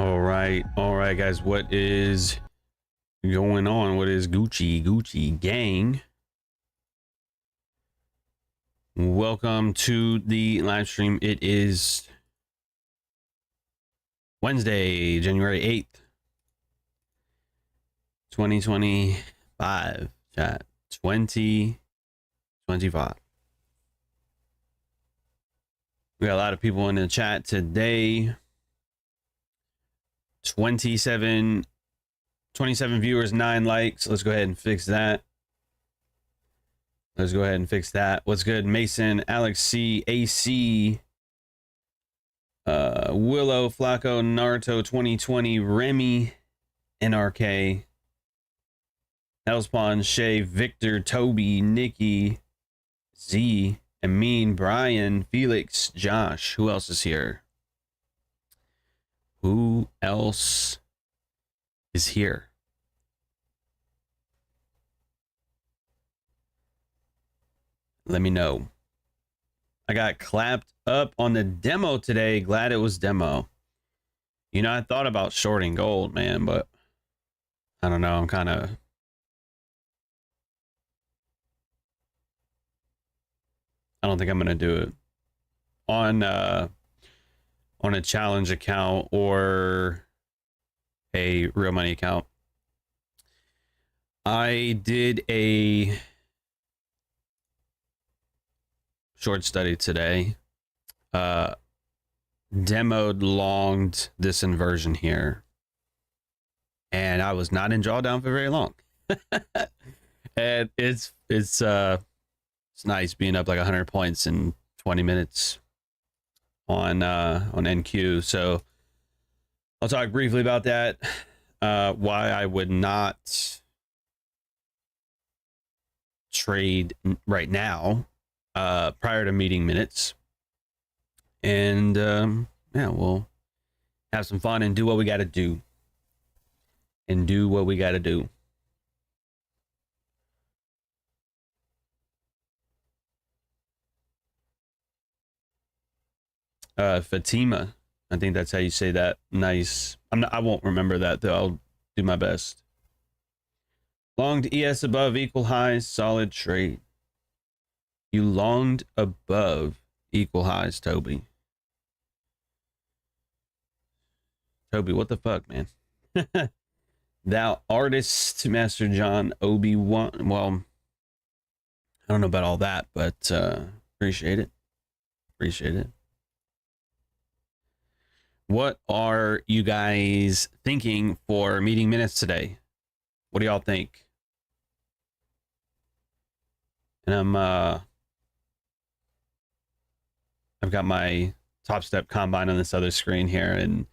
All right, guys. What is going on? What is Gucci gang? Welcome to the live stream. It is Wednesday, January 8th, 2025. Chat 2025. We got a lot of people in the chat today. 27 viewers, 9 likes. Let's go ahead and fix that. What's good, Mason, Alex C, AC, Willow, Flacco, Naruto 2020, Remy, NRK, Hellspawn, Shay, Victor, Toby, Nikki, Z, Amin, Brian, Felix, Josh. Who else is here? Who else is here? Let me know. I got clapped up on the demo today. Glad it was demo. You know, I thought about shorting gold, man, but I don't know. I don't think I'm gonna do it on a challenge account or a real money account. I did a short study today, demoed longed this inversion here, and I was not in drawdown for very long. And it's nice being up like 100 points in 20 minutes on NQ. So I'll talk briefly about that, why I would not trade right now, prior to meeting minutes, and yeah, we'll have some fun and do what we got to do. Fatima, I think that's how you say that. Nice. I won't remember that though. I'll do my best. Longed ES above equal highs, solid trade. You longed above equal highs, Toby. Toby, what the fuck, man? Thou artist, Master John, Obi-Wan. Well, I don't know about all that, but appreciate it. What are you guys thinking for meeting minutes today? What do y'all think? And I've got my Top Step combine on this other screen here, and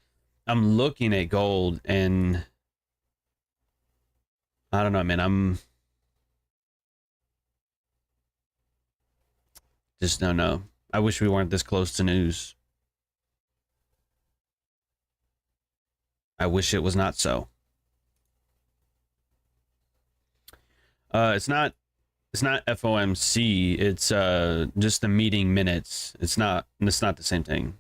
I'm looking at gold, and I don't know, man. I'm just don't know. I wish we weren't this close to news. I wish it was not so. It's not FOMC. It's just the meeting minutes. It's not the same thing.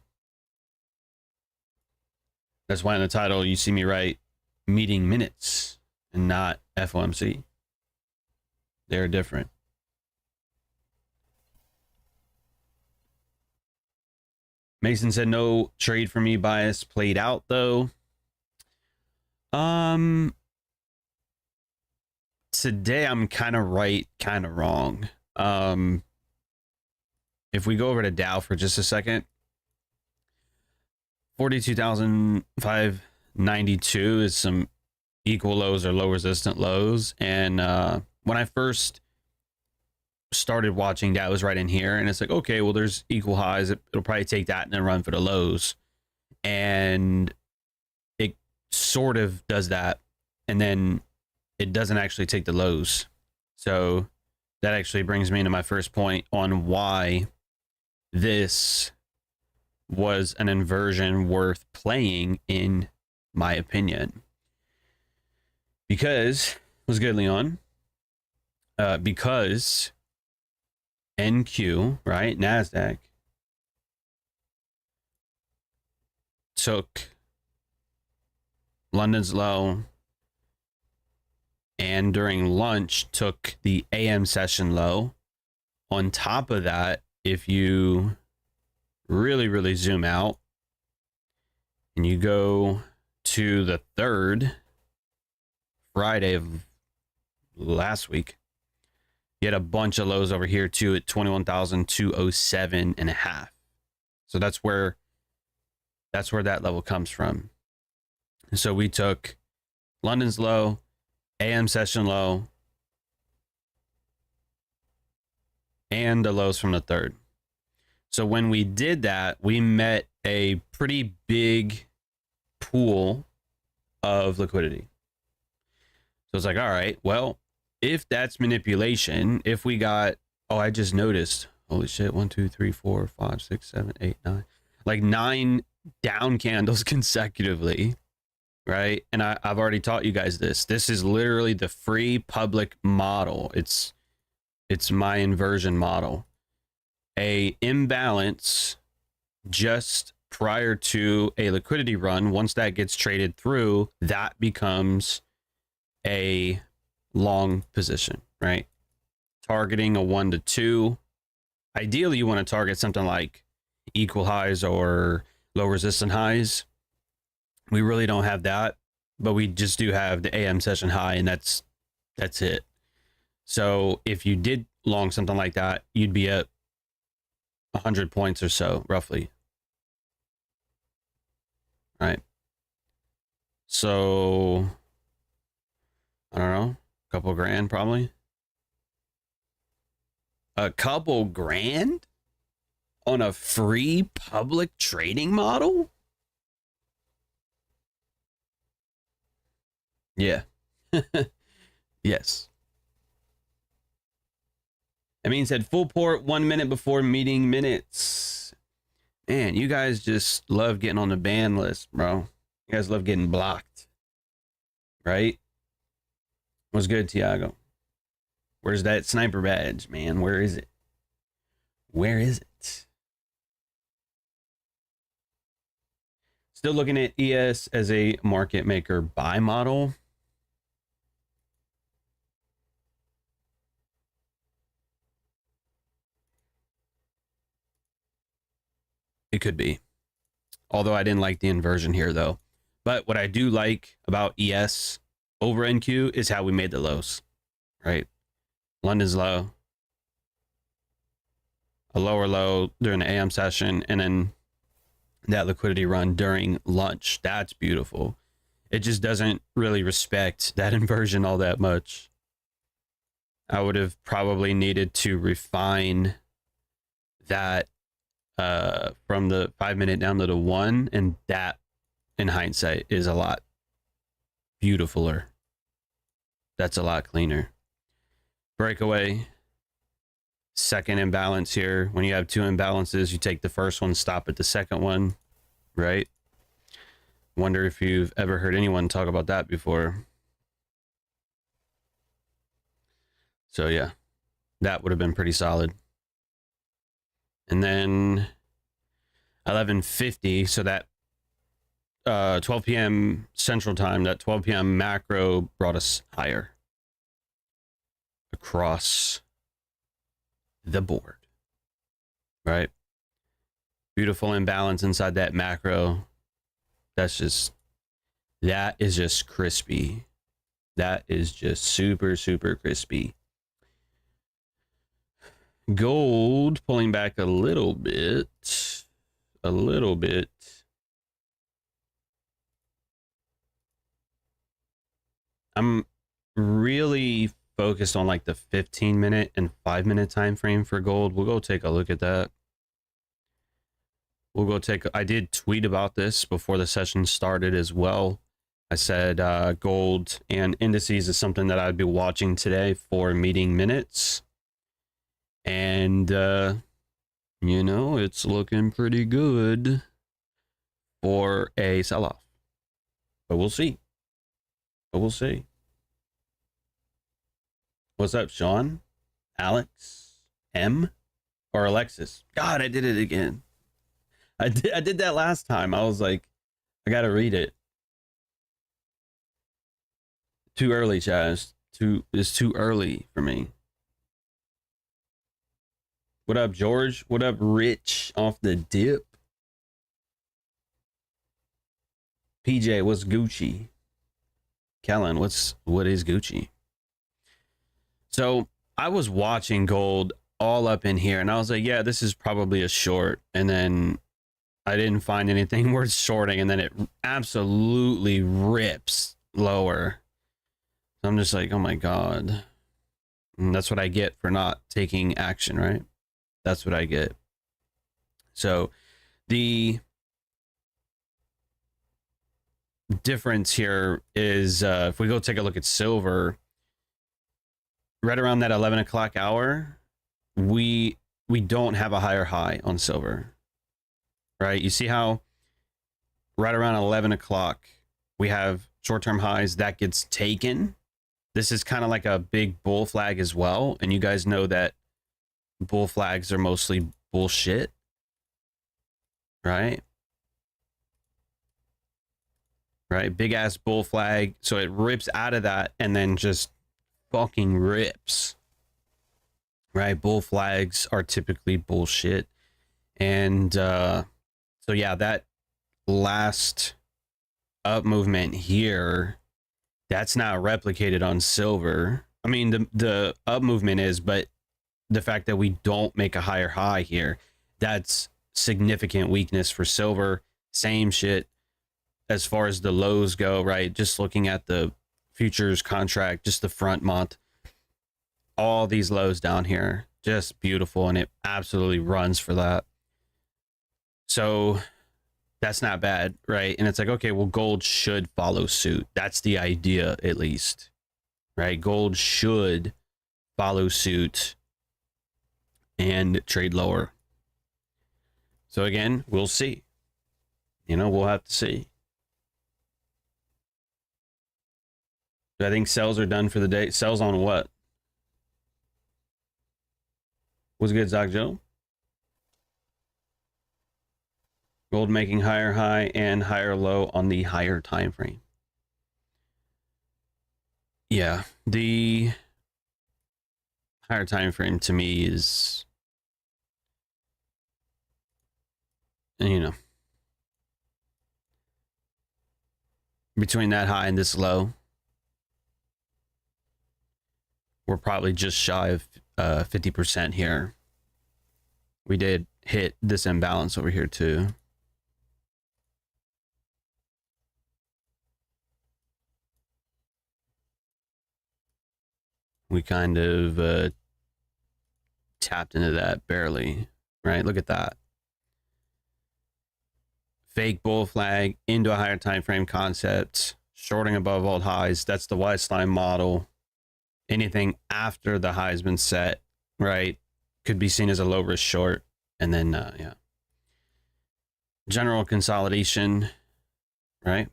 That's why in the title you see me write meeting minutes and not FOMC. They're different. Mason said no trade for me bias played out though. Today I'm kind of right, kind of wrong. If we go over to Dow for just a second, 42,592 is some equal lows or low resistant lows. And when I first started watching, Dow was right in here, and it's like, okay, well, there's equal highs. It'll probably take that and then run for the lows. And it sort of does that, and then it doesn't actually take the lows. So that actually brings me into my first point on why this was an inversion worth playing, in my opinion. Because, what's good, Leon? Because NQ, right, Nasdaq, took London's low, and during lunch took the AM session low. On top of that, if you really zoom out and you go to the 3rd Friday of last week, you had a bunch of lows over here too at 21,207 and a half. So that's where that level comes from. So we took London's low, AM session low, and the lows from the 3rd. So when we did that, we met a pretty big pool of liquidity. So it's like, all right, well, if that's manipulation, if we got, oh, I just noticed, holy shit, 1, 2, 3, 4, 5, 6, 7, 8, 9, like 9 down candles consecutively, right? And I've already taught you guys this. This is literally the free public model. It's my inversion model. A imbalance just prior to a liquidity run, once that gets traded through, that becomes a long position, right? Targeting a 1 to 2. Ideally, you want to target something like equal highs or low resistant highs. We really don't have that, but we just do have the AM session high, and that's it. So if you did long something like that, you'd be at 100 points or so, roughly. Right. So I don't know, a couple grand probably. A couple grand on a free public trading model? Yeah. Yes. That means at full port 1 minute before meeting minutes. Man, you guys just love getting on the ban list, bro. You guys love getting blocked. Right? What's good, Tiago? Where's that sniper badge, man? Where is it? Where is it? Still looking at ES as a market maker buy model. It could be. Although I didn't like the inversion here, though. But what I do like about ES over NQ is how we made the lows, right? London's low, a lower low during the AM session, and then that liquidity run during lunch. That's beautiful. It just doesn't really respect that inversion all that much. I would have probably needed to refine that from the 5 minute down to the 1, and that in hindsight is a lot beautifuler. That's a lot cleaner. Breakaway, second imbalance here. When you have 2 imbalances, you take the first one, stop at the second one, right? Wonder if you've ever heard anyone talk about that before. So yeah, that would have been pretty solid. And then 11:50, so that 12 p.m. Central Time, that 12 p.m. macro brought us higher across the board, right? Beautiful imbalance inside that macro. That is just crispy. That is just super crispy. Gold pulling back a little bit. I'm really focused on like the 15 minute and 5 minute time frame for gold. We'll go take a look at that. I did tweet about this before the session started as well. I said gold and indices is something that I'd be watching today for meeting minutes. And, you know, it's looking pretty good for a sell-off. But we'll see. What's up, Sean? Alex? M? Or Alexis? God, I did it again. I did that last time. I was like, I gotta read it. Too early, Chaz. It's too early for me. What up, George? What up, Rich? Off the dip. PJ, what's Gucci? Kellen, what is Gucci? So I was watching gold all up in here, and I was like, yeah, this is probably a short. And then I didn't find anything worth shorting, and then it absolutely rips lower. So I'm just like, oh my God. And that's what I get for not taking action, right? That's what I get. So the difference here is if we go take a look at silver, right around that 11 o'clock hour, we don't have a higher high on silver, right? You see how right around 11 o'clock we have short-term highs that gets taken. This is kind of like a big bull flag as well, and you guys know that bull flags are mostly bullshit, right? Right, big ass bull flag, so it rips out of that and then just fucking rips, right? Bull flags are typically bullshit. And so yeah, that last up movement here, that's not replicated on silver. I mean, the up movement is, but the fact that we don't make a higher high here, that's significant weakness for silver. Same shit as far as the lows go, right? Just looking at the futures contract, just the front month, all these lows down here, just beautiful, and it absolutely runs for that. So that's not bad, right? And it's like, okay, well, gold should follow suit. That's the idea, at least, right? Gold should follow suit and trade lower. So again, we'll see. You know, we'll have to see. I think sells are done for the day. Sells on what? What's good, Zach Joe? Gold making higher high and higher low on the higher time frame. Yeah, the higher time frame to me is, you know, between that high and this low, we're probably just shy of 50% here. We did hit this imbalance over here too. We kind of tapped into that barely, right? Look at that. Fake bull flag into a higher time frame concept, shorting above all highs. That's the Weiss line model. Anything after the high has been set, right, could be seen as a low risk short. And then yeah, general consolidation, right?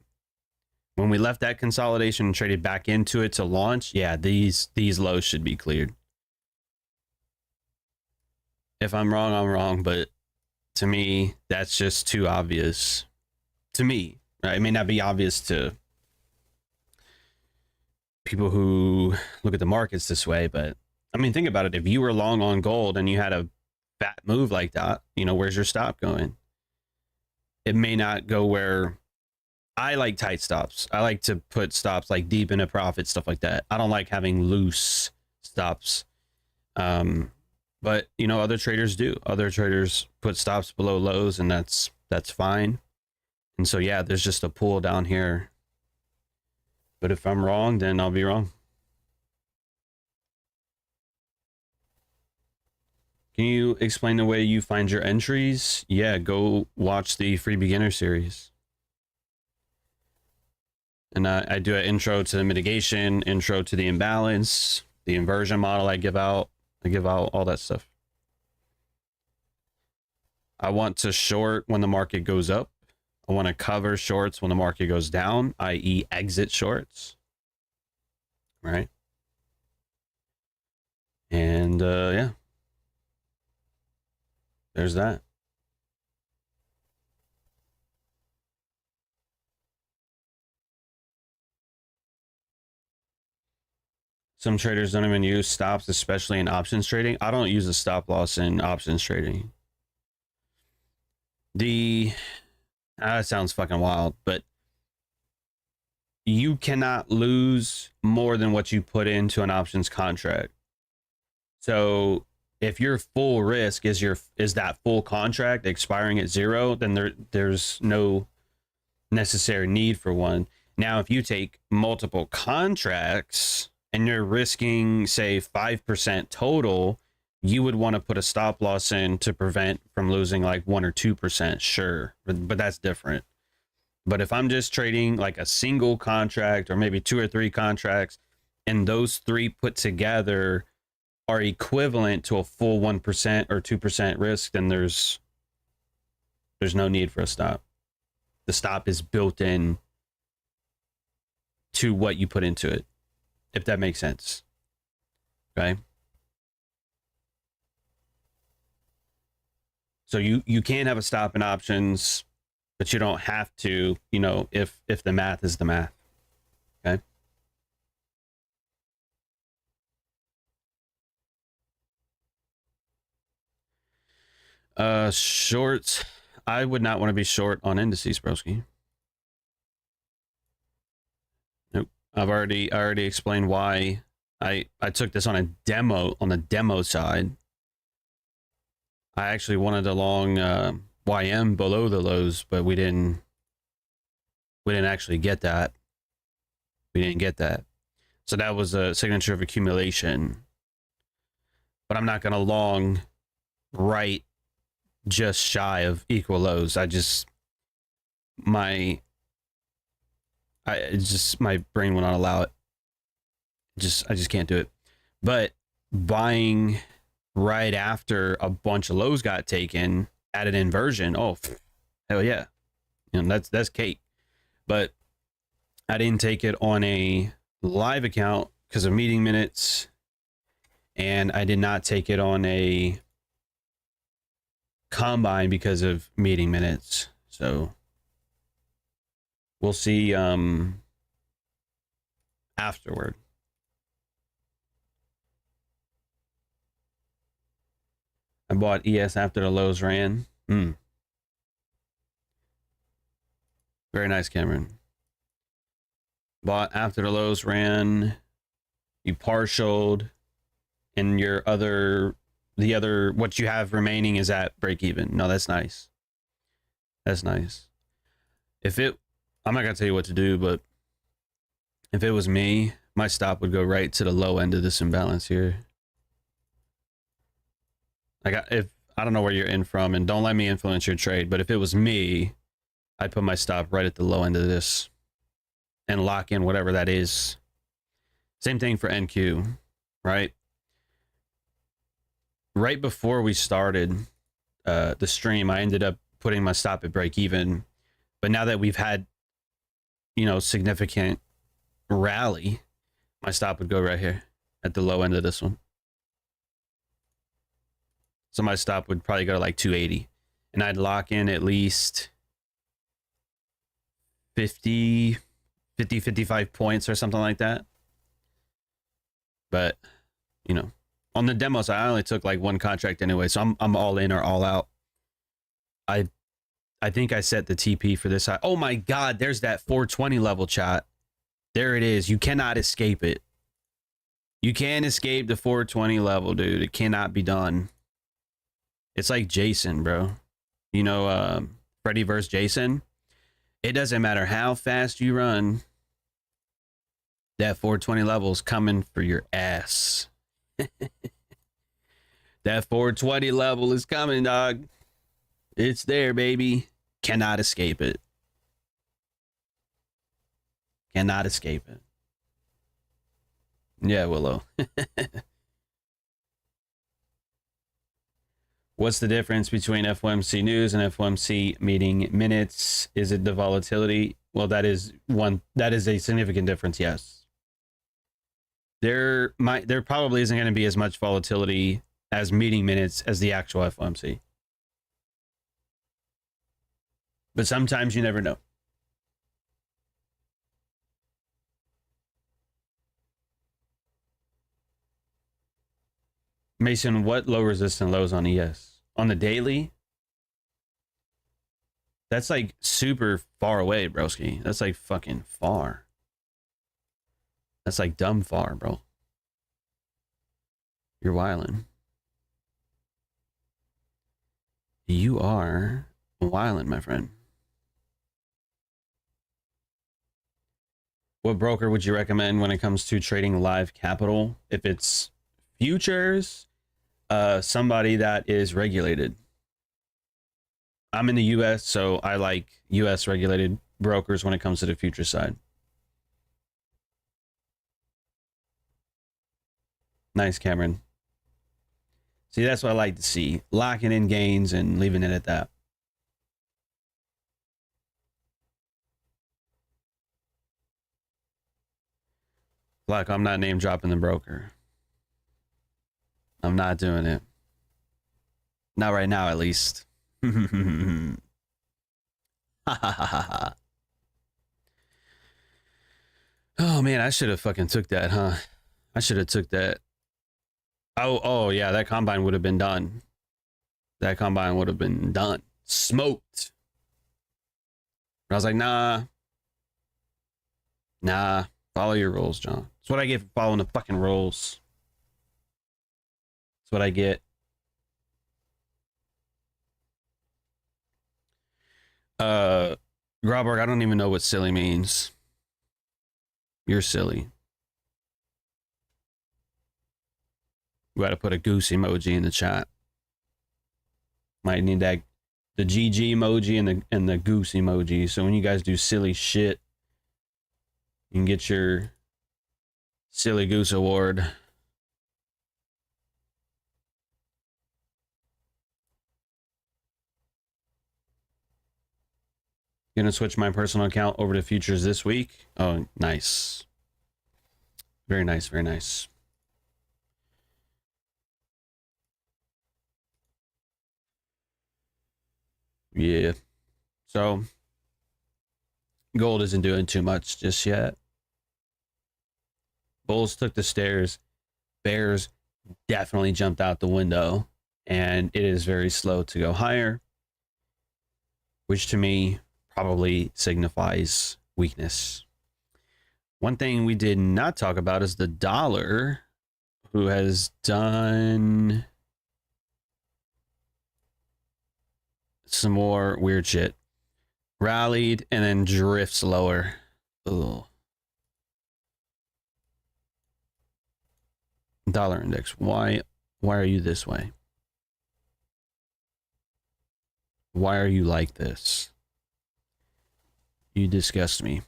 When we left that consolidation and traded back into it to launch, yeah, these lows should be cleared. If I'm wrong, I'm wrong, but to me, that's just too obvious. To me, right? It may not be obvious to people who look at the markets this way, but I mean, think about it. If you were long on gold and you had a fat move like that, you know, where's your stop going? It may not go where I like tight stops. I like to put stops like deep into profit, stuff like that. I don't like having loose stops. But you know, other traders do. Other traders put stops below lows, and that's fine. And so yeah, there's just a pull down here. But if I'm wrong, then I'll be wrong. Can you explain the way you find your entries? Yeah, go watch the free beginner series. And I do an intro to the mitigation, intro to the imbalance, the inversion model I give out all that stuff. I want to short when the market goes up. I want to cover shorts when the market goes down, i.e. exit shorts. Right? And yeah. There's that. Some traders don't even use stops, especially in options trading. I don't use a stop loss in options trading. That sounds fucking wild, but you cannot lose more than what you put into an options contract. So if your full risk is that full contract expiring at 0, then there's no necessary need for one. Now, if you take multiple contracts and you're risking, say, 5% total, you would want to put a stop loss in to prevent from losing like 1 or 2%, sure, but that's different. But if I'm just trading like a single contract or maybe 2 or 3 contracts, and those 3 put together are equivalent to a full 1% or 2% risk, then there's no need for a stop. The stop is built in to what you put into it, if that makes sense. Okay. So you can have a stop in options, but you don't have to, you know, if the math is the math. Okay. Shorts. I would not want to be short on indices, broski. Nope. I already explained why I took this on a demo side. I actually wanted a long YM below the lows, but we didn't actually get that. We didn't get that. So that was a signature of accumulation. But I'm not going to long right just shy of equal lows. My brain will not allow it. I just can't do it. But buying right after a bunch of lows got taken at an inversion, oh hell yeah, you know, that's cake. But I didn't take it on a live account because of meeting minutes, and I did not take it on a combine because of meeting minutes. So we'll see afterward. I bought ES after the lows ran. Very nice, Cameron. Bought after the lows ran. You partialed, and the other what you have remaining is at break even. No, that's nice. That's nice. I'm not gonna tell you what to do, but if it was me, my stop would go right to the low end of this imbalance here. Like, I don't know where you're in from, and don't let me influence your trade, but if it was me, I'd put my stop right at the low end of this and lock in whatever that is. Same thing for NQ, right? Right before we started the stream, I ended up putting my stop at break even. But now that we've had, you know, significant rally, my stop would go right here at the low end of this one. So my stop would probably go to like 280, and I'd lock in at least 55 points or something like that. But, you know, on the demo side, I only took like 1 contract anyway, so I'm all in or all out. I think I set the TP for this side. Oh my God, there's that 420 level, chat. There it is. You cannot escape it. You can't escape the 420 level, dude. It cannot be done. It's like Jason, bro. You know, Freddy versus Jason. It doesn't matter how fast you run. That 420 level is coming for your ass. That 420 level is coming, dog. It's there, baby. Cannot escape it. Cannot escape it. Yeah, Willow. What's the difference between FOMC news and FOMC meeting minutes? Is it the volatility? Well, that is a significant difference, yes. There probably isn't going to be as much volatility as meeting minutes as the actual FOMC. But sometimes you never know. Mason, what low resistant lows on ES? On the daily? That's like super far away, broski. That's like fucking far. That's like dumb far, bro. You're wildin'. You are wildin', my friend. What broker would you recommend when it comes to trading live capital? If it's futures, somebody that is regulated. I'm in the US, so I like US regulated brokers when it comes to the future side. Nice, Cameron. See, that's what I like to see. Locking in gains and leaving it at that. Like, I'm not name dropping the broker. I'm not doing it. Not right now, at least. Oh man, I should have fucking took that, huh? I should have took that. Oh yeah, that combine would have been done. That combine would have been done. Smoked. But I was like, nah. Follow your rules, John. That's what I get for following the fucking rules. That's what I get. Grauberg, I don't even know what silly means. You're silly. We gotta put a goose emoji in the chat. Might need that, the GG emoji and the goose emoji. So when you guys do silly shit, you can get your silly goose award. Gonna switch my personal account over to futures this week. Oh, nice. Very nice, very nice. Yeah. So gold isn't doing too much just yet. Bulls took the stairs. Bears definitely jumped out the window, and it is very slow to go higher, which to me probably signifies weakness. One thing we did not talk about is the dollar, who has done some more weird shit. Rallied and then drifts lower. Ugh. Dollar index. Why are you this way? Why are you like this? You disgust me.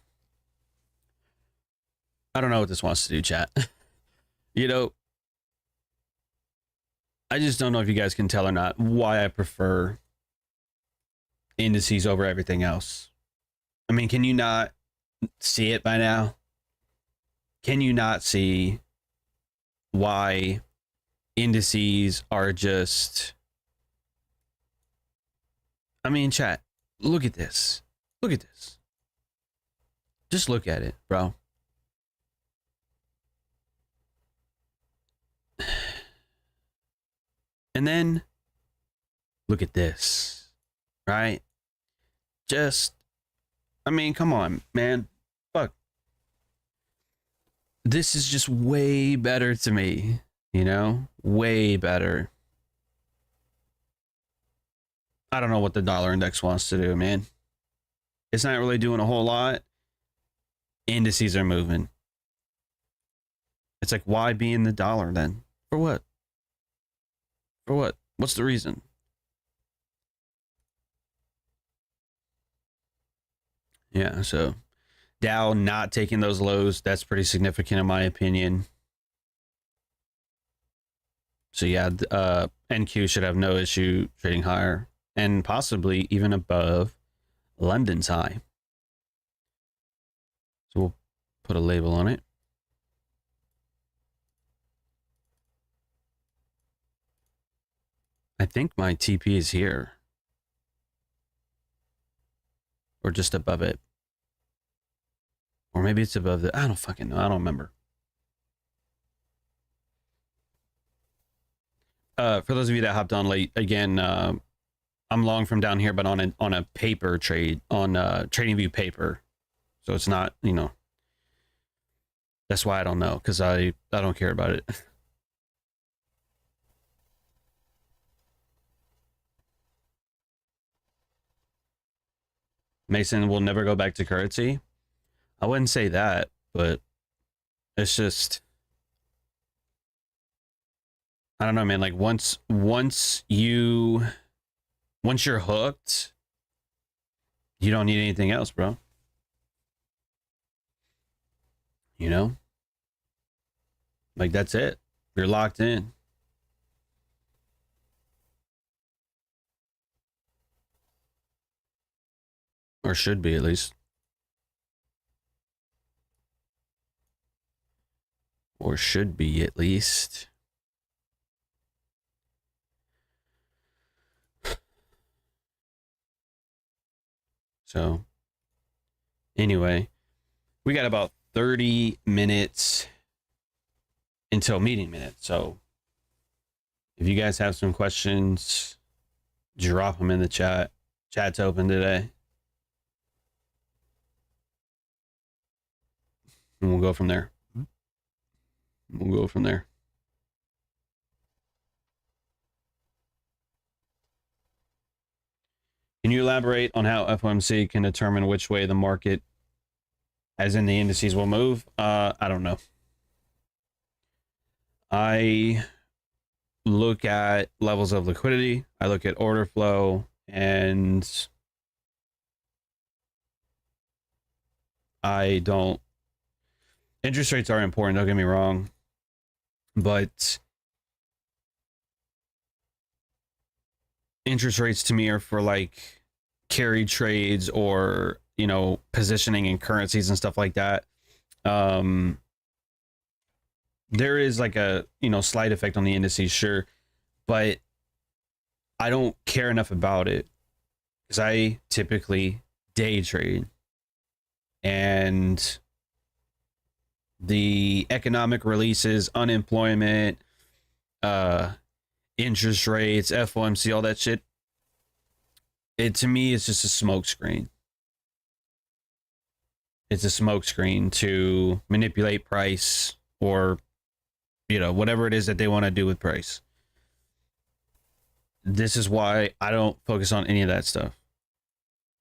I don't know what this wants to do, chat. You know, I just don't know if you guys can tell or not why I prefer indices over everything else. I mean, can you not see it by now? Can you not see why indices are just... I mean, chat, look at this. Look at this. Just look at it, bro. And then look at this, right? Just, I mean, come on, man. Fuck. This is just way better to me, you know? Way better. I don't know what the dollar index wants to do, man. It's not really doing a whole lot. Indices are moving. It's like, why be in the dollar then? For what? For what? What's the reason? Yeah, so Dow not taking those lows, that's pretty significant in my opinion. So yeah, NQ should have no issue trading higher and possibly even above London's high. So we'll put a label on it. I think my TP is here. Or just above it. Or maybe it's above the... I don't fucking know. I don't remember. For those of you that hopped on late, again, I'm long from down here, but on a paper trade on TradingView paper, so it's not, you know. That's why I don't know, because I don't care about it. Mason will never go back to currency. I wouldn't say that, but it's just, I don't know, man. Like once you're hooked, you don't need anything else, bro. You know? Like that's it. You're locked in. Or should be, at least. Or should be, at least. So, anyway, we got about 30 minutes until meeting minutes. So, if you guys have some questions, drop them in the chat. Chat's open today. And we'll go from there. We'll go from there. Can you elaborate on how FOMC can determine which way the market, as in the indices, will move? I don't know. I look at levels of liquidity. I look at order flow, and I don't. Interest rates are important, don't get me wrong, but interest rates to me are for like carry trades or, you know, positioning in currencies and stuff like that. There is like a, you know, slight effect on the indices, sure, but I don't care enough about it because I typically day trade, and the economic releases, unemployment, interest rates, FOMC, all that shit, it to me is just a smoke screen. It's a smoke screen to manipulate price, or, you know, whatever it is that they want to do with price. This is why I don't focus on any of that stuff.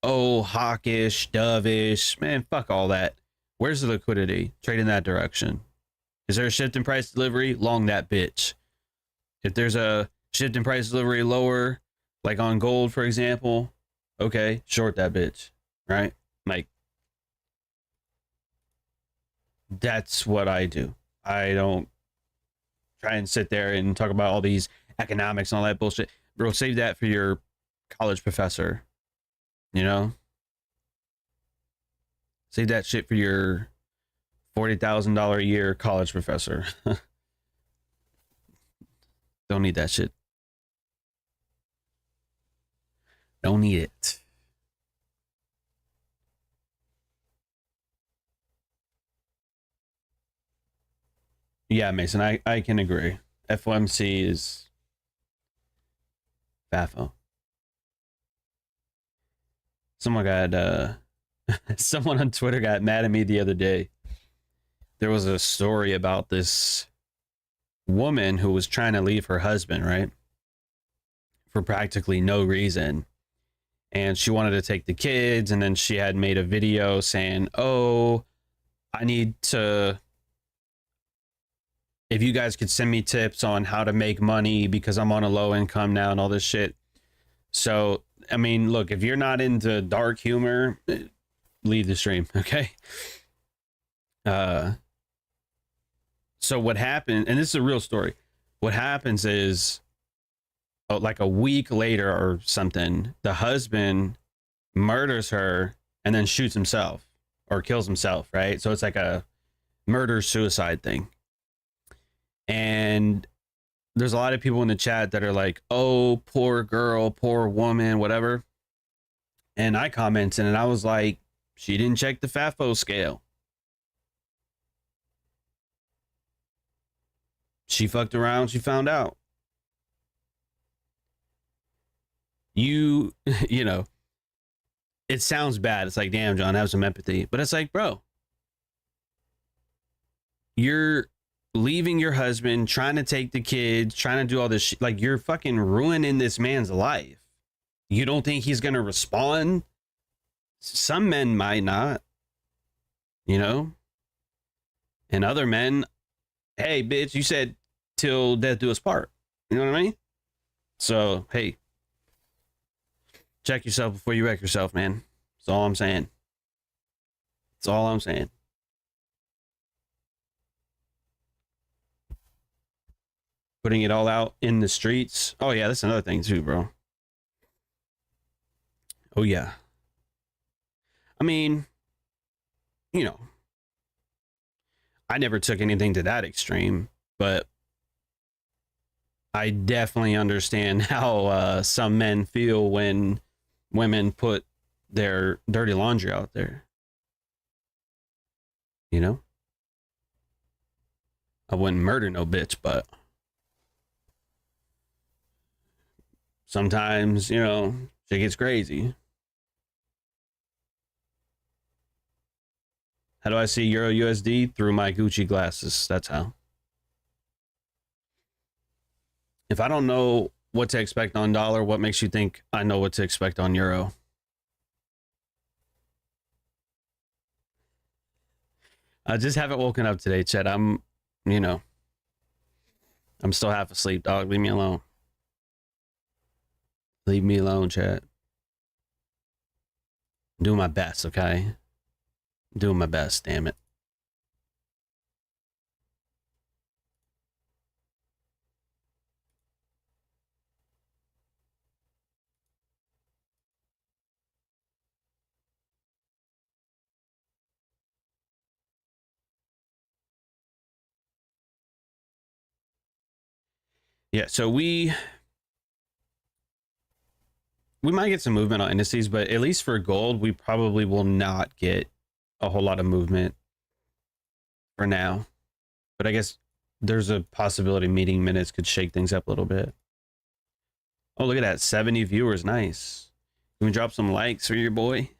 Oh, hawkish, dovish, man, fuck all that. Where's the liquidity? Trade in that direction. Is there a shift in price delivery? Long that bitch. If there's a shift in price delivery lower, like on gold, for example, okay, short that bitch, right? Like, that's what I do. I don't try and sit there and talk about all these economics and all that bullshit. Bro, save that for your college professor, you know? Save that shit for your $40,000 a year college professor. Don't need that shit. Don't need it. Yeah, Mason, I can agree. FOMC is FAFO. Someone got someone on Twitter got mad at me the other day. There was a story about this woman who was trying to leave her husband, right? For practically no reason. And she wanted to take the kids, and then she had made a video saying, oh, I need to, if you guys could send me tips on how to make money because I'm on a low income now and all this shit. So, I mean, look, if you're not into dark humor, leave the stream, okay? So what happened, and this is a real story, what happens is, like a week later or something, the husband murders her and then shoots himself or kills himself, right? So it's like a murder-suicide thing. And there's a lot of people in the chat that are like, oh, poor girl, poor woman, whatever. And I commented, and I was like, she didn't check the FAFO scale. She fucked around, she found out. you you know, it sounds bad. It's like, damn, John, have some empathy. But it's like, bro, you're leaving your husband, trying to take the kids, trying to do all this shit. Like, you're fucking ruining this man's life. You don't think he's gonna respond? Some men might not, you know, and other men, hey, bitch, you said till death do us part. You know what I mean? So, hey, check yourself before you wreck yourself, man. That's all I'm saying. That's all I'm saying. Putting it all out in the streets. Oh, yeah, that's another thing too, bro. Oh, yeah. I mean, you know, I never took anything to that extreme, but I definitely understand how some men feel when women put their dirty laundry out there. You know? I wouldn't murder no bitch, but sometimes, you know, shit gets crazy. How do I see Euro USD? Through my Gucci glasses. That's how. If I don't know what to expect on dollar, what makes you think I know what to expect on euro? I just haven't woken up today, Chet. I'm still half asleep, dog. Leave me alone. Leave me alone, Chet. I'm doing my best, okay? I'm doing my best, damn it. Yeah, so we might get some movement on indices, but at least for gold, we probably will not get a whole lot of movement for now. But I guess there's a possibility meeting minutes could shake things up a little bit. Oh, look at that. 70 viewers. Nice. Can we drop some likes for your boy?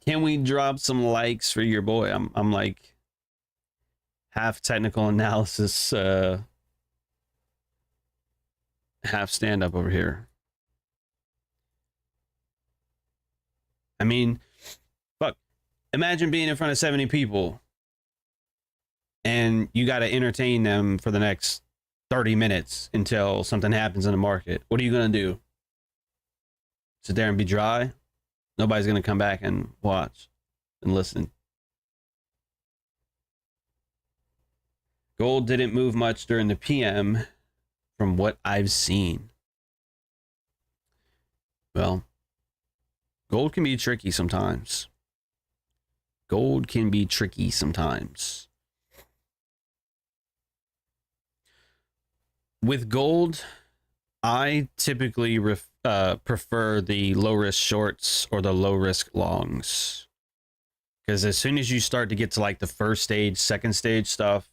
Can we drop some likes for your boy? I'm like half technical analysis, half stand up over here. I mean, fuck. Imagine being in front of 70 people and you got to entertain them for the next 30 minutes until something happens in the market. What are you going to do? Sit there and be dry? Nobody's going to come back and watch and listen. Gold didn't move much during the PM from what I've seen. Well, gold can be tricky sometimes. Gold can be tricky sometimes. With gold, I typically prefer the low risk shorts or the low risk longs. Because as soon as you start to get to like the first stage, second stage stuff,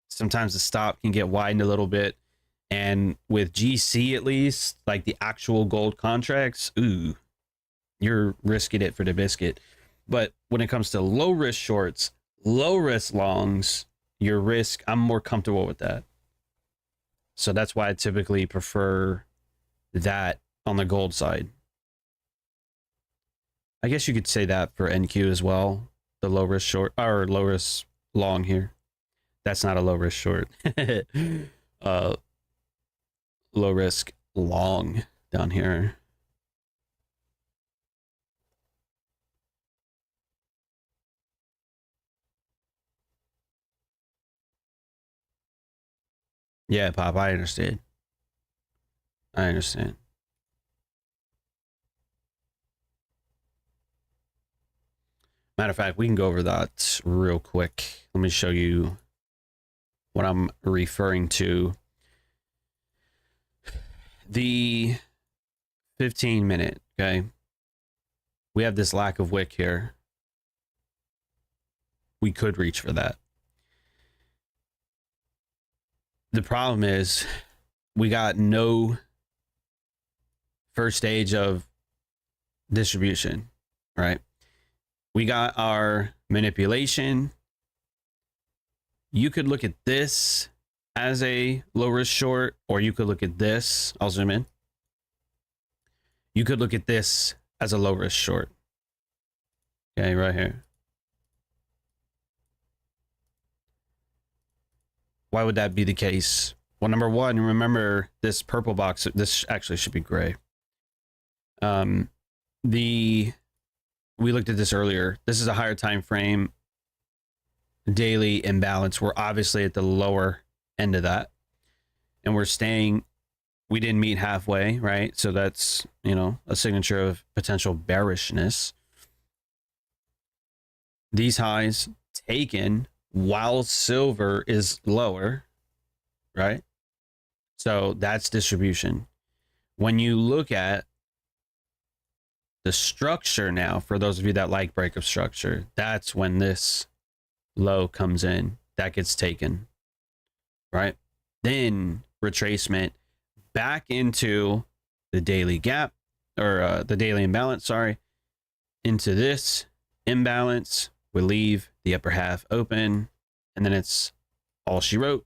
sometimes the stop can get widened a little bit. And with GC, at least, like the actual gold contracts, you're risking it for the biscuit. But when it comes to low risk shorts, low risk longs, your risk, I'm more comfortable with that. So that's why I typically prefer that on the gold side. I guess you could say that for NQ as well. The low risk short or low risk long here. That's not a low risk short. Low risk long down here. Yeah, Pop, I understand. I understand. Matter of fact, we can go over that real quick. Let me show you what I'm referring to. The 15-minute, okay? We have this lack of wick here. We could reach for that. The problem is we got no first stage of distribution, right? We got our manipulation. You could look at this as a low risk short, or you could look at this. I'll zoom in. You could look at this as a low risk short. Okay, right here. Why would that be the case? Well, number one, remember this purple box. This actually should be gray. We looked at this earlier. This is a higher time frame daily imbalance. We're obviously at the lower end of that, and we're staying. We didn't meet halfway, right? So that's, you know, a signature of potential bearishness. These highs taken while silver is lower, right? So that's distribution. When you look at the structure now, for those of you that like breakup structure, that's when this low comes in. That gets taken, right? Then retracement back into the daily gap, or the daily imbalance, sorry, into this imbalance. We leave the upper half open, and then it's all she wrote.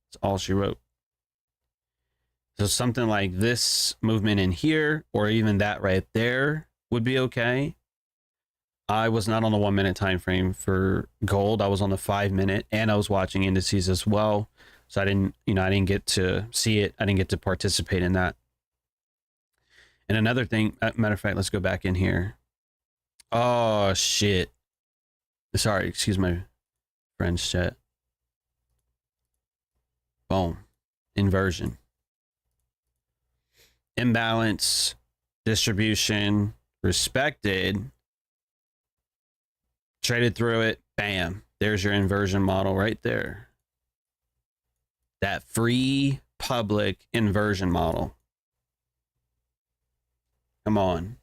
It's all she wrote. So something like this movement in here, or even that right there, would be okay. I was not on the 1 minute time frame for gold. I was on the 5 minute, and I was watching indices as well. So I didn't get to see it. I didn't get to participate in that. And another thing, matter of fact, let's go back in here. Oh shit. Sorry, excuse my friend's chat. Boom. Inversion. Imbalance, distribution, respected, traded through it, bam. There's your inversion model right there. That free public inversion model. Come on.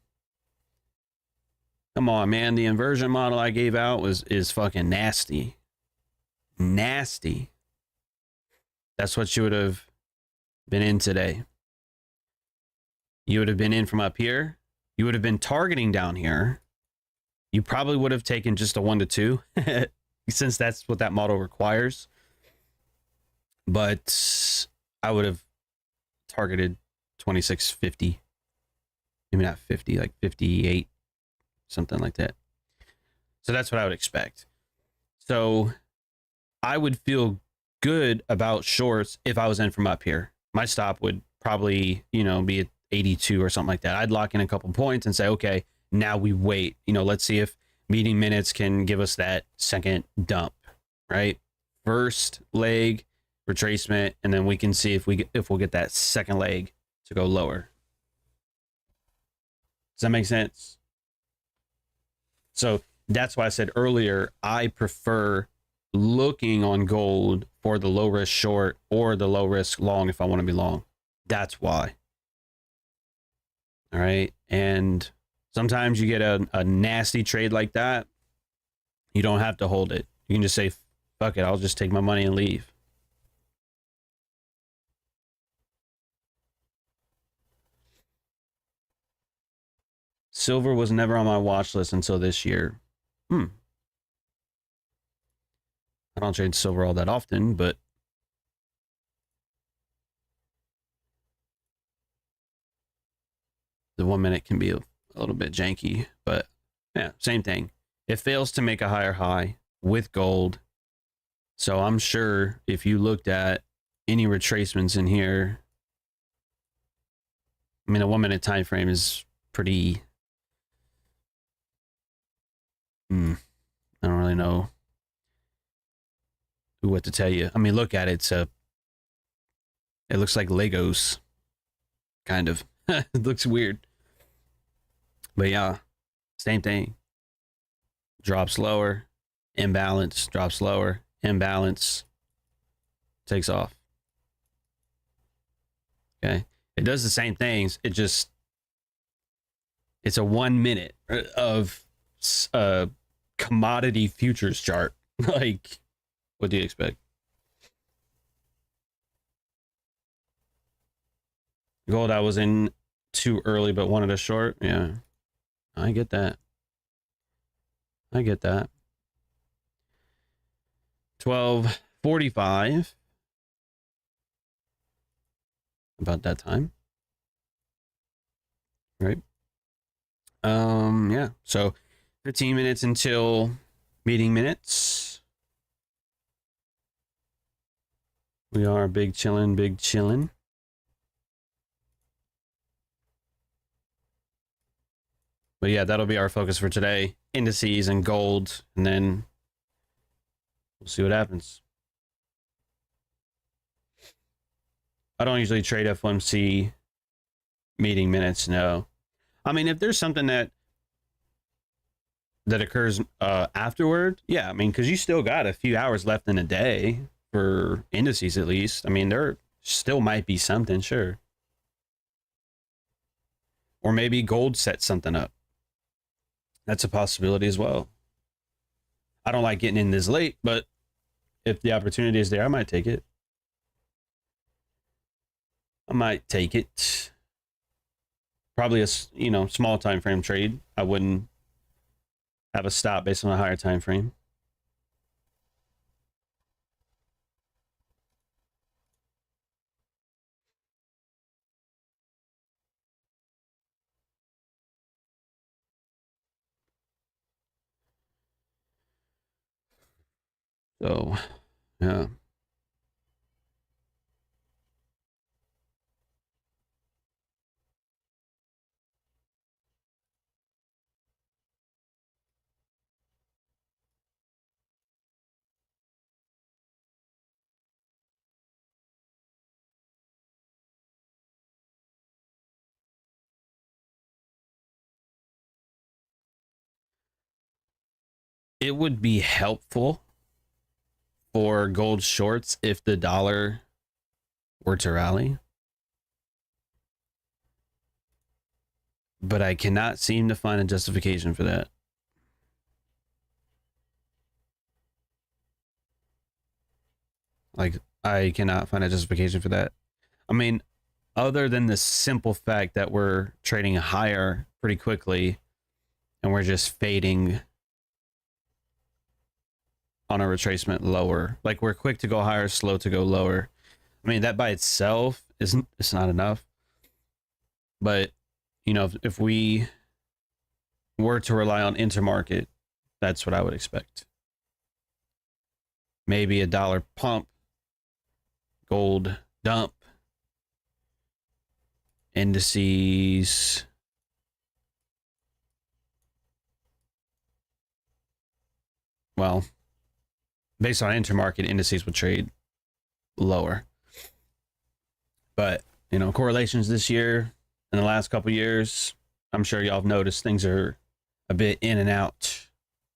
Come on, man. The inversion model I gave out is fucking nasty. Nasty. That's what you would have been in today. You would have been in from up here. You would have been targeting down here. You probably would have taken just a 1 to 2 since that's what that model requires. But I would have targeted 2650. Maybe not 50, like 58, something like that. So that's what I would expect. So I would feel good about shorts if I was in from up here. My stop would probably, you know, be at 82 or something like that. I'd lock in a couple points and say, okay, now we wait. You know, let's see if meeting minutes can give us that second dump, right? First leg retracement, and then we can see if we'll get that second leg to go lower. Does that make sense? So that's why I said earlier, I prefer looking on gold for the low risk short or the low risk long if I want to be long. That's why. All right. And sometimes you get a nasty trade like that. You don't have to hold it. You can just say, fuck it, I'll just take my money and leave. Silver was never on my watch list until this year. I don't trade silver all that often, but the 1 minute can be a little bit janky, but yeah, same thing. It fails to make a higher high with gold. So I'm sure if you looked at any retracements in here, I mean, a 1 minute time frame is pretty, I don't really know what to tell you. I mean, look at it. It looks like Legos, kind of. It looks weird. But yeah, same thing. Drops lower, imbalance, drops lower, imbalance, takes off. Okay. It does the same things. It's a 1 minute of commodity futures chart. Like, what do you expect? Gold I was in too early but wanted a short. Yeah, I get that. I get that. 12:45. About that time. Right. Yeah. So 15 minutes until meeting minutes. We are big chillin', big chillin'. But yeah, that'll be our focus for today. Indices and gold, and then we'll see what happens. I don't usually trade FOMC meeting minutes, no. I mean, if there's something that occurs afterward, yeah, I mean, because you still got a few hours left in a day for indices at least. I mean, there still might be something, sure. Or maybe gold sets something up. That's a possibility as well. I don't like getting in this late, but if the opportunity is there, I might take it. I might take it. Probably a small time frame trade. I wouldn't have a stop based on a higher time frame. So, yeah. It would be helpful for gold shorts if the dollar were to rally. But I cannot seem to find a justification for that. Like, I cannot find a justification for that. I mean, other than the simple fact that we're trading higher pretty quickly and we're just fading on a retracement lower. Like, we're quick to go higher, slow to go lower. I mean, that by itself it's not enough. But, if we were to rely on intermarket, that's what I would expect. Maybe a dollar pump, gold dump, indices. Well, based on intermarket, indices would trade lower. But, correlations this year, in the last couple years, I'm sure y'all have noticed things are a bit in and out,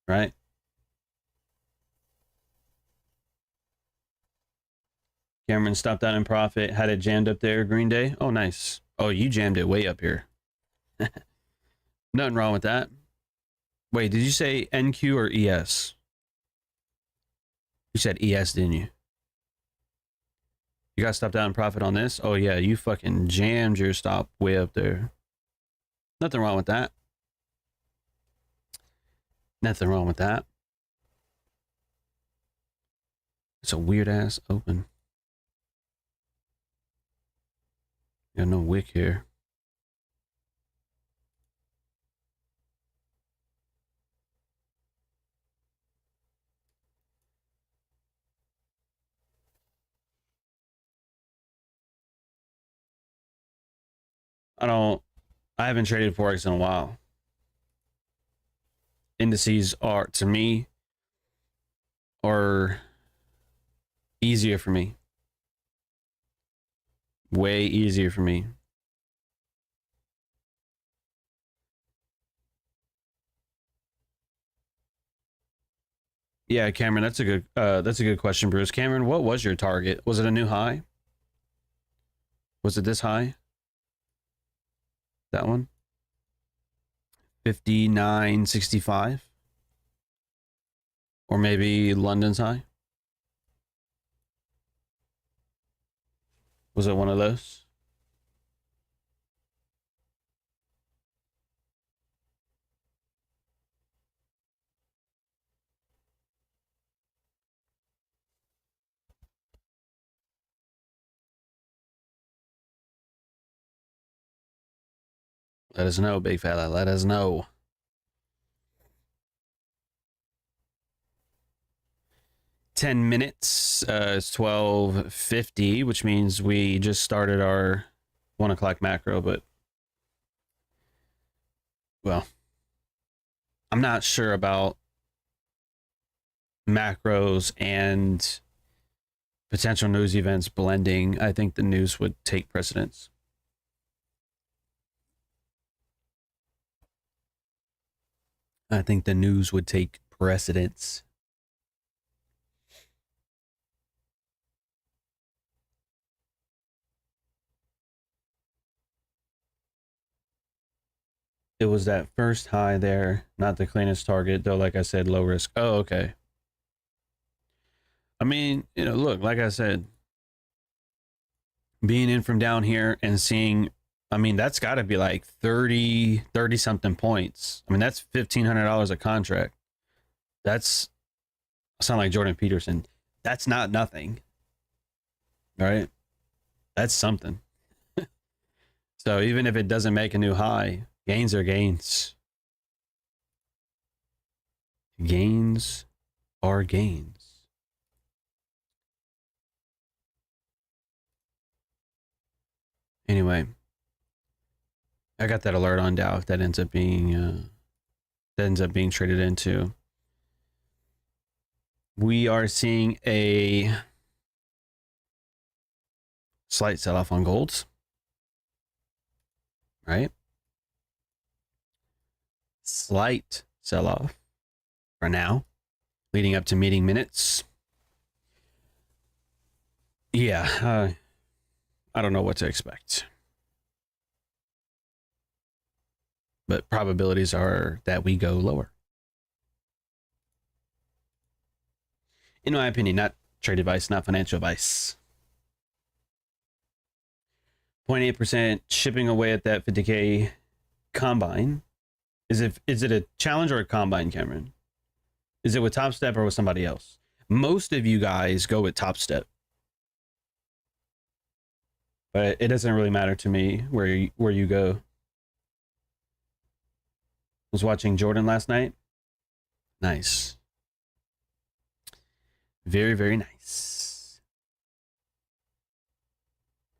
right? Cameron stopped out in profit, had it jammed up there, Green Day. Oh, nice. Oh, you jammed it way up here. Nothing wrong with that. Wait, did you say NQ or ES? You said ES, didn't you? You got stopped out in profit on this? Oh, yeah, you fucking jammed your stop way up there. Nothing wrong with that. Nothing wrong with that. It's a weird ass open. Got no wick here. I haven't traded Forex in a while. Indices are, to me, are easier for me. Way easier for me. Yeah, Cameron, that's a good question, Bruce. Cameron, what was your target? Was it a new high? Was it this high? That one? 59.65? Or maybe London's high? Was it one of those? Let us know, big fella. Let us know. $10, it's 12:50, which means we just started our 1 o'clock macro, but well, I'm not sure about macros and potential news events blending. I think the news would take precedence. I think the news would take precedence. It was that first high there, not the cleanest target, though, like I said, low risk. Oh, okay. I mean, you know, look, like I said, being in from down here and seeing, I mean, that's got to be like 30 something points. I mean, that's $1,500 a contract. That's, I sound like Jordan Peterson. That's not nothing. Right? That's something. So even if it doesn't make a new high, gains are gains. Gains are gains. Anyway, I got that alert on Dow. If that ends up being traded into, we are seeing a slight sell-off on golds, right? Slight sell-off for now, leading up to meeting minutes. Yeah, I don't know what to expect, but probabilities are that we go lower. In my opinion, not trade advice, not financial advice. 0.8% chipping away at that 50K combine. Is it a challenge or a combine, Cameron? Is it with Top Step or with somebody else? Most of you guys go with Top Step, but it doesn't really matter to me where you go. Was watching Jordan last night. Nice. Very, very nice.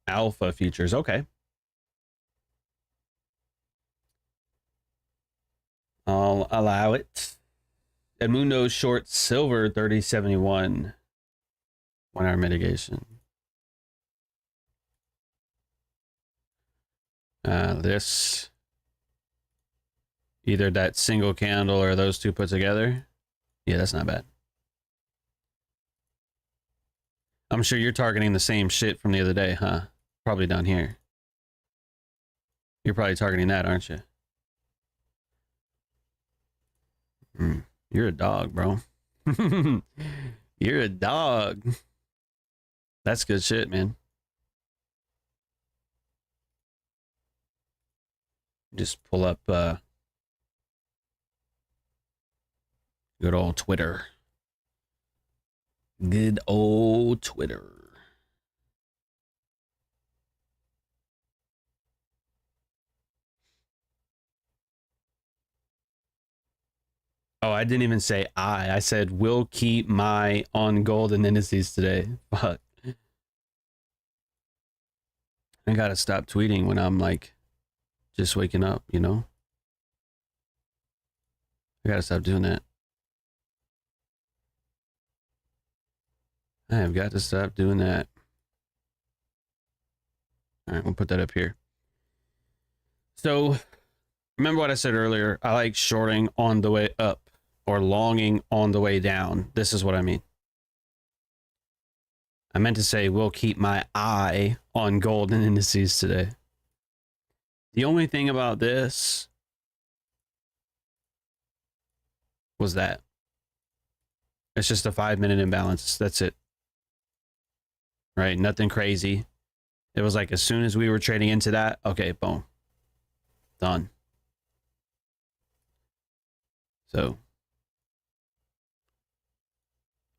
Alpha futures. Okay. I'll allow it. Edmundo short silver 3071. 1 hour mitigation. This. Either that single candle or those two put together. Yeah, that's not bad. I'm sure you're targeting the same shit from the other day, huh? Probably down here. You're probably targeting that, aren't you? You're a dog, bro. You're a dog. That's good shit, man. Just pull up good old Twitter. Good old Twitter. Oh, I didn't even say I said we'll keep my on golden indices today. Fuck. I gotta stop tweeting when I'm like just waking up, you know? I gotta stop doing that. I have got to stop doing that. All right, we'll put that up here. So, remember what I said earlier? I like shorting on the way up or longing on the way down. This is what I mean. I meant to say we'll keep my eye on golden indices today. The only thing about this was that it's just a 5-minute imbalance. That's it. Right? Nothing crazy. It was like as soon as we were trading into that, okay, boom. Done. So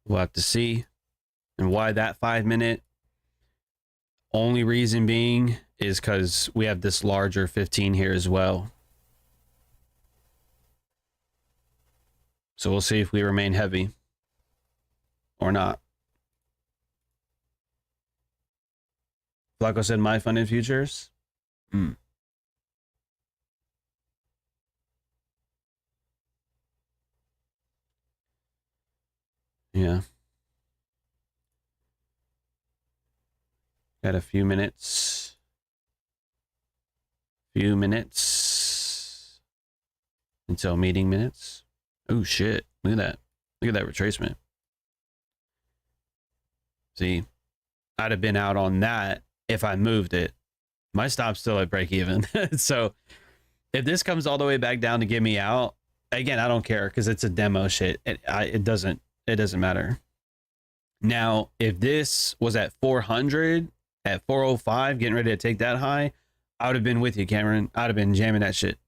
we'll have to see. And why that 5-minute? Only reason being is because we have this larger 15 here as well. So we'll see if we remain heavy or not. Flacco said my funded futures. Yeah. Got a few minutes. Until meeting minutes. Oh shit. Look at that. Look at that retracement. See, I'd have been out on that if I moved it. My stop's still at break even. So if this comes all the way back down to get me out, again, I don't care because it's a demo shit. It doesn't matter. Now, if this was at 400, at 405, getting ready to take that high, I would have been with you, Cameron. I'd have been jamming that shit.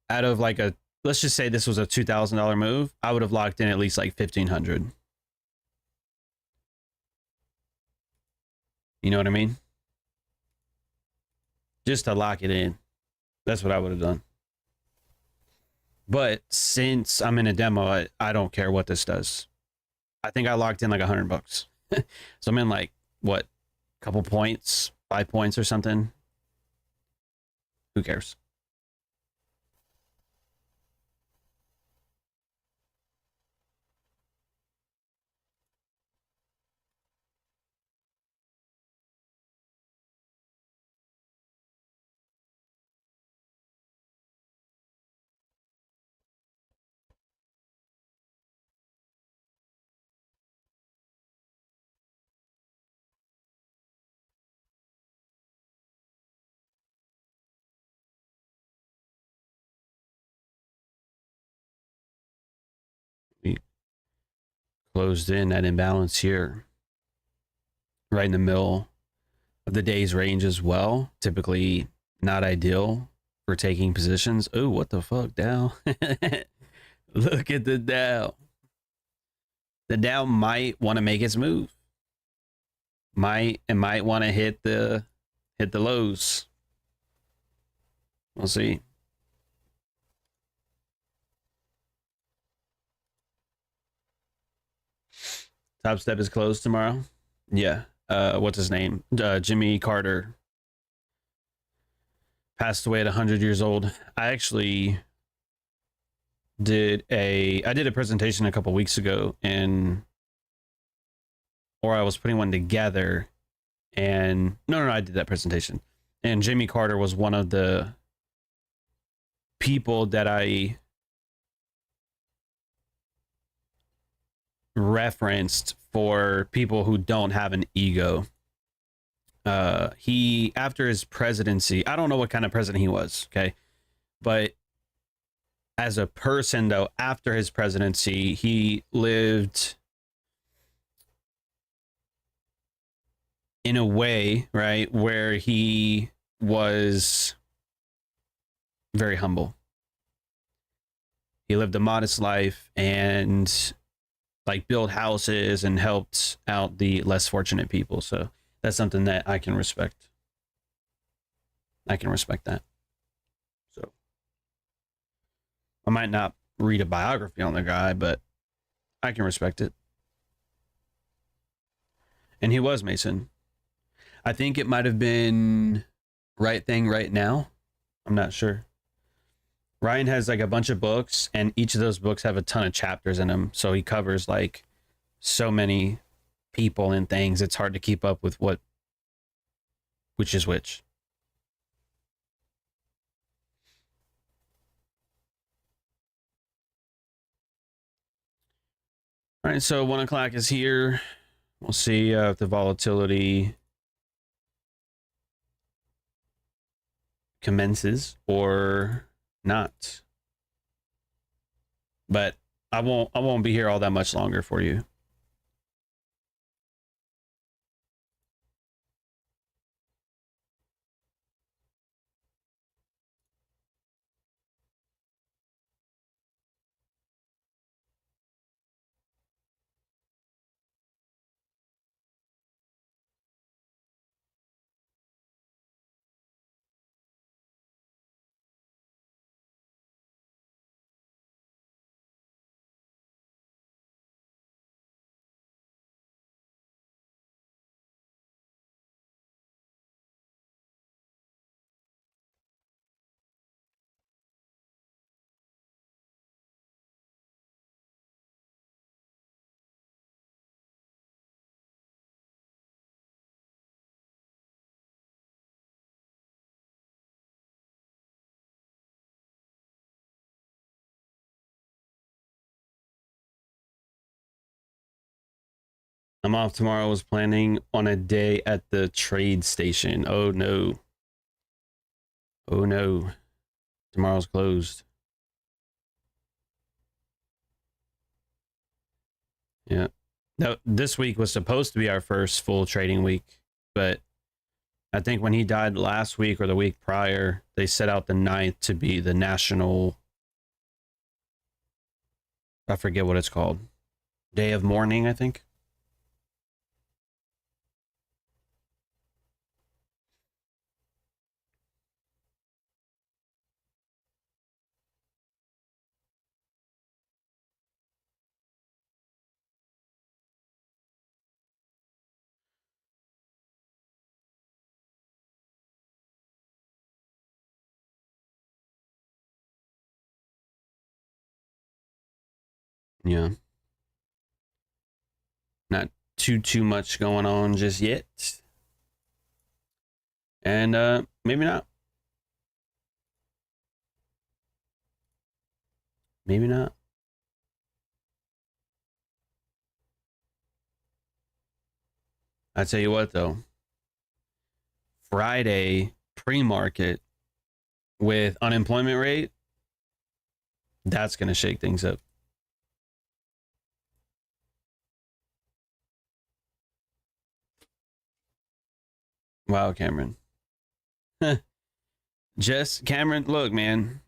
Out of like a, let's just say this was a $2,000 move, I would have locked in at least like 1,500. You know what I mean? Just to lock it in. That's what I would have done. But since I'm in a demo, I don't care what this does. I think I locked in like $100. So I'm in like, what, couple points, 5 points or something. Who cares? We closed in that imbalance here, right in the middle of the day's range as well. Typically not ideal for taking positions. Oh, what the fuck, Dow? Look at the Dow. The Dow might want to make its move. Might want to hit the lows. We'll see. Top Step is closed tomorrow. Yeah. What's his name? Jimmy Carter passed away at 100 years old. I actually did a presentation a couple weeks ago, or I was putting one together, and no, I did that presentation, and Jimmy Carter was one of the people that I referenced for people who don't have an ego. He, after his presidency, I don't know what kind of president he was, okay, but as a person though, after his presidency, he lived in a way, right, where he was very humble. He lived a modest life and like built houses and helped out the less fortunate people. So that's something that I can respect. I can respect that. So I might not read a biography on the guy, but I can respect it. And he was Mason. I think it might have been Right Thing Right Now. I'm not sure. Ryan has like a bunch of books, and each of those books have a ton of chapters in them. So he covers like so many people and things. It's hard to keep up with which is which. All right, so 1 o'clock is here. We'll see if the volatility commences or not. But I won't be here all that much longer for you. I'm off tomorrow. Was planning on a day at the trade station. Oh no. Oh no. Tomorrow's closed. Yeah. No, this week was supposed to be our first full trading week, but I think when he died last week or the week prior, they set out the 9th to be the national, I forget what it's called, day of mourning, I think. Yeah. Not too much going on just yet. And maybe not. Maybe not. I tell you what though. Friday pre-market with unemployment rate, that's going to shake things up. Wow, Cameron. Just Cameron, look, man.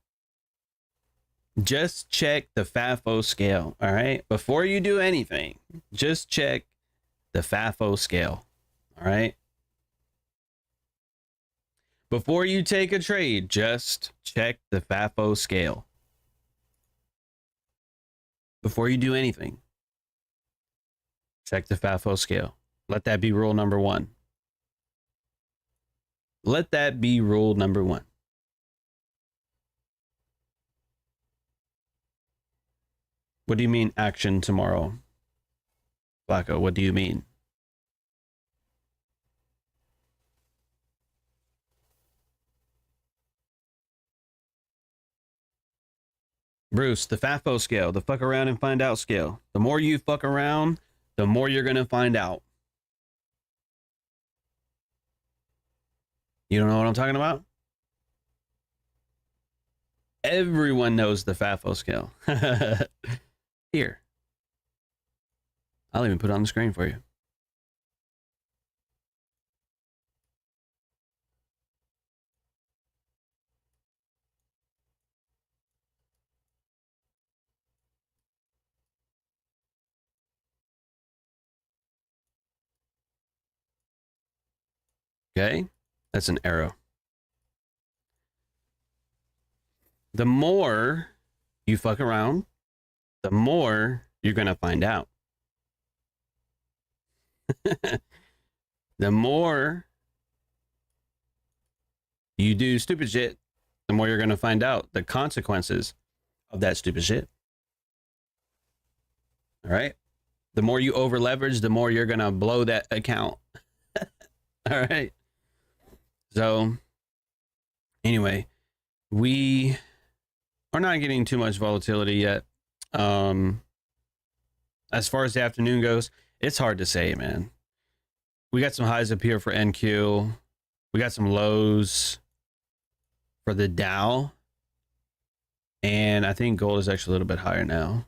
Just check the FAFO scale, all right? Before you do anything, just check the FAFO scale, all right? Before you take a trade, just check the FAFO scale. Before you do anything, check the FAFO scale. Let that be rule number one. Let that be rule number one. What do you mean action tomorrow? Blacko, what do you mean? Bruce, the FAFO scale, the fuck around and find out scale. The more you fuck around, the more you're going to find out. You don't know what I'm talking about? Everyone knows the FAFO scale. Here. I'll even put it on the screen for you. Okay? That's an arrow. The more you fuck around, the more you're going to find out. The more you do stupid shit, the more you're going to find out the consequences of that stupid shit. All right? The more you over leverage, the more you're going to blow that account. All right? So, anyway, we are not getting too much volatility yet. As far as the afternoon goes, it's hard to say, man. We got some highs up here for NQ. We got some lows for the Dow. And I think gold is actually a little bit higher now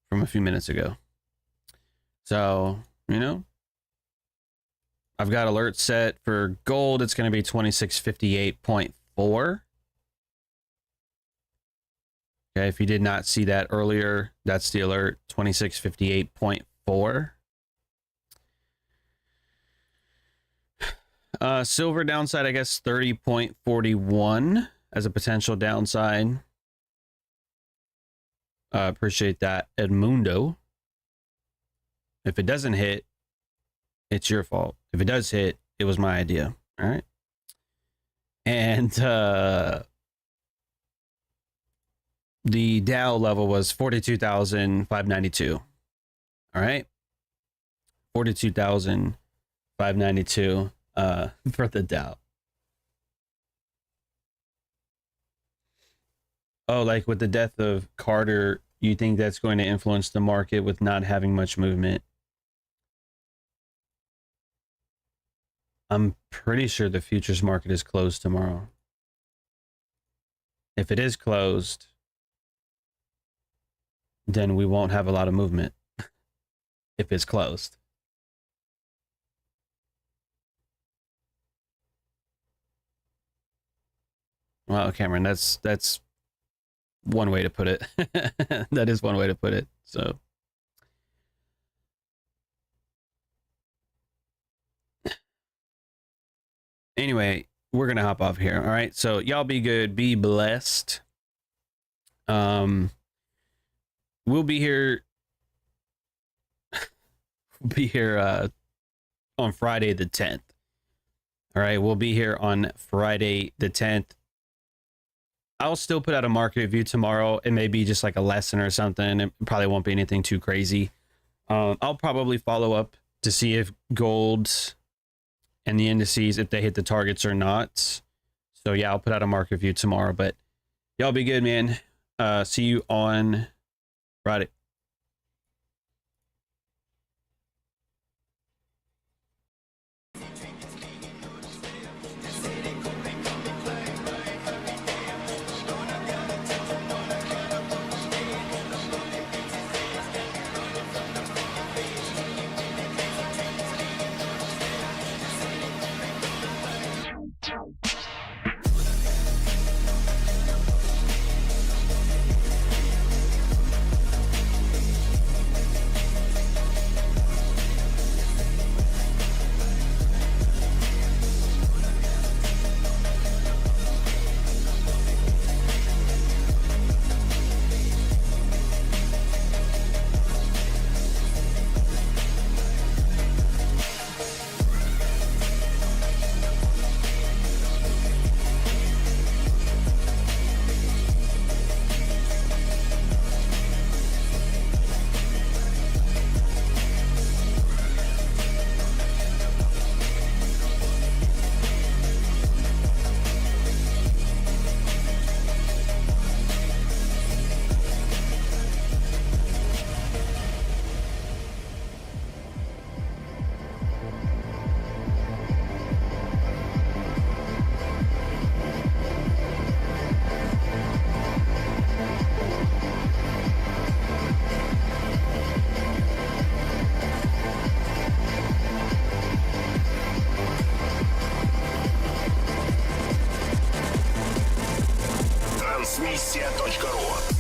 from a few minutes ago. So, you know, I've got alerts set for gold. It's going to be 2658.4. Okay, if you did not see that earlier, that's the alert, 2658.4. Silver downside, I guess 30.41 as a potential downside. Appreciate that, Edmundo. If it doesn't hit, it's your fault. If it does hit, it was my idea. All right. And the Dow level was 42,592. All right. 42,592 for the Dow. Oh, like with the death of Carter you think that's going to influence the market with not having much movement? I'm pretty sure the futures market is closed tomorrow. If it is closed, then we won't have a lot of movement if it's closed. Well, Cameron, that's one way to put it. That is one way to put it. So anyway, we're gonna hop off here. All right. So y'all be good, be blessed. We'll be here. We'll be here on Friday the 10th. All right, we'll be here on Friday the 10th. I'll still put out a market review tomorrow. It may be just like a lesson or something. It probably won't be anything too crazy. I'll probably follow up to see if gold and the indices, if they hit the targets or not. So yeah, I'll put out a market review tomorrow, but y'all be good, man. See you on Friday. Transmisja.ru